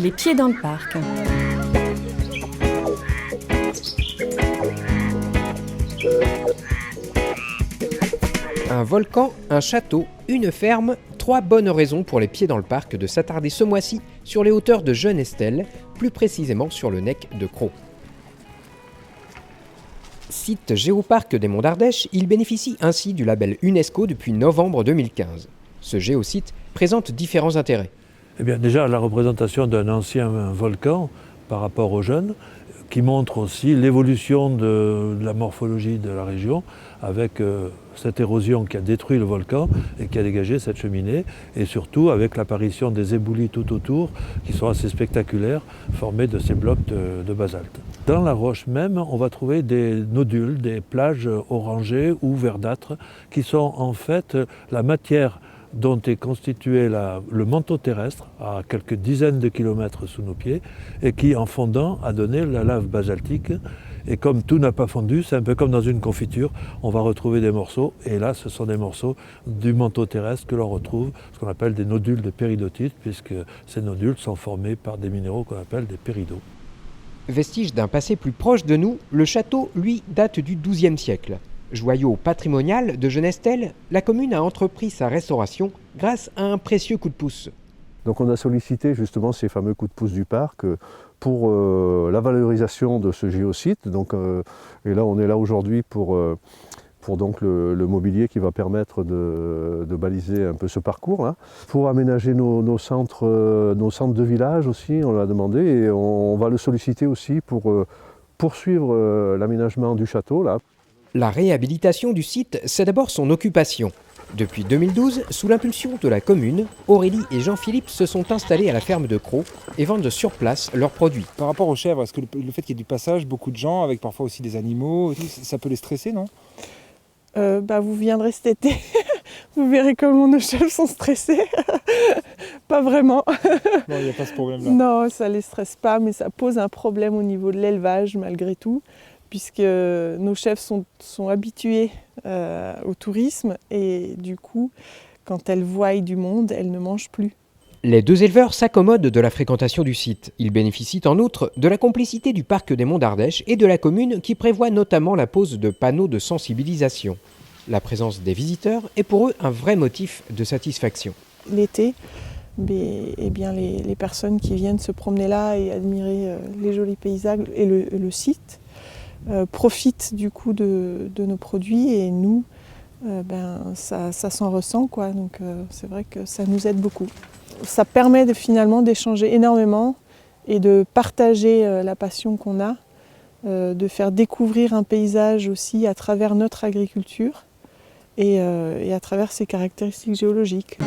Les pieds dans le parc. Un volcan, un château, une ferme, 3 bonnes raisons pour les pieds dans le parc de s'attarder ce mois-ci sur les hauteurs de Jeunestelle, plus précisément sur le Nec de Crau. Site géoparc des Monts d'Ardèche, il bénéficie ainsi du label UNESCO depuis novembre 2015. Ce géosite présente différents intérêts. Eh bien, déjà, la représentation d'un ancien volcan par rapport aux jeunes, qui montre aussi l'évolution de la morphologie de la région, avec cette érosion qui a détruit le volcan et qui a dégagé cette cheminée, et surtout avec l'apparition des éboulis tout autour, qui sont assez spectaculaires, formés de ces blocs de basalte. Dans la roche même, on va trouver des nodules, des plages orangées ou verdâtres, qui sont en fait la matière dont est constitué le manteau terrestre à quelques dizaines de kilomètres sous nos pieds et qui, en fondant, a donné la lave basaltique. Et comme tout n'a pas fondu, c'est un peu comme dans une confiture, on va retrouver des morceaux, et là ce sont des morceaux du manteau terrestre que l'on retrouve, ce qu'on appelle des nodules de péridotite, puisque ces nodules sont formés par des minéraux qu'on appelle des péridots. Vestige d'un passé plus proche de nous, le château, lui, date du XIIe siècle. Joyau patrimonial de Jeunestelle, la commune a entrepris sa restauration grâce à un précieux coup de pouce. Donc on a sollicité justement ces fameux coups de pouce du parc pour la valorisation de ce géosite. Et là on est là aujourd'hui pour donc le mobilier qui va permettre de baliser un peu ce parcours là. Pour aménager nos centres de village aussi, on l'a demandé, et on va le solliciter aussi pour poursuivre l'aménagement du château là. La réhabilitation du site, c'est d'abord son occupation. Depuis 2012, sous l'impulsion de la commune, Aurélie et Jean-Philippe se sont installés à la ferme de Crau et vendent sur place leurs produits. Par rapport aux chèvres, est-ce que le fait qu'il y ait du passage, beaucoup de gens, avec parfois aussi des animaux, ça peut les stresser, non ? Vous viendrez cet été, vous verrez comment nos chèvres sont stressés. Pas vraiment. Non, il n'y a pas ce problème-là. Non, ça ne les stresse pas, mais ça pose un problème au niveau de l'élevage malgré tout, puisque nos chèvres sont habituées au tourisme et du coup, quand elles voient du monde, elles ne mangent plus. Les deux éleveurs s'accommodent de la fréquentation du site. Ils bénéficient en outre de la complicité du parc des Monts d'Ardèche et de la commune qui prévoit notamment la pose de panneaux de sensibilisation. La présence des visiteurs est pour eux un vrai motif de satisfaction. L'été, les personnes qui viennent se promener là et admirer les jolis paysages et le site profitent du coup de nos produits, et nous, ça s'en ressent, quoi. Donc c'est vrai que ça nous aide beaucoup. Ça permet finalement d'échanger énormément et de partager la passion qu'on a, de faire découvrir un paysage aussi à travers notre agriculture et à travers ses caractéristiques géologiques.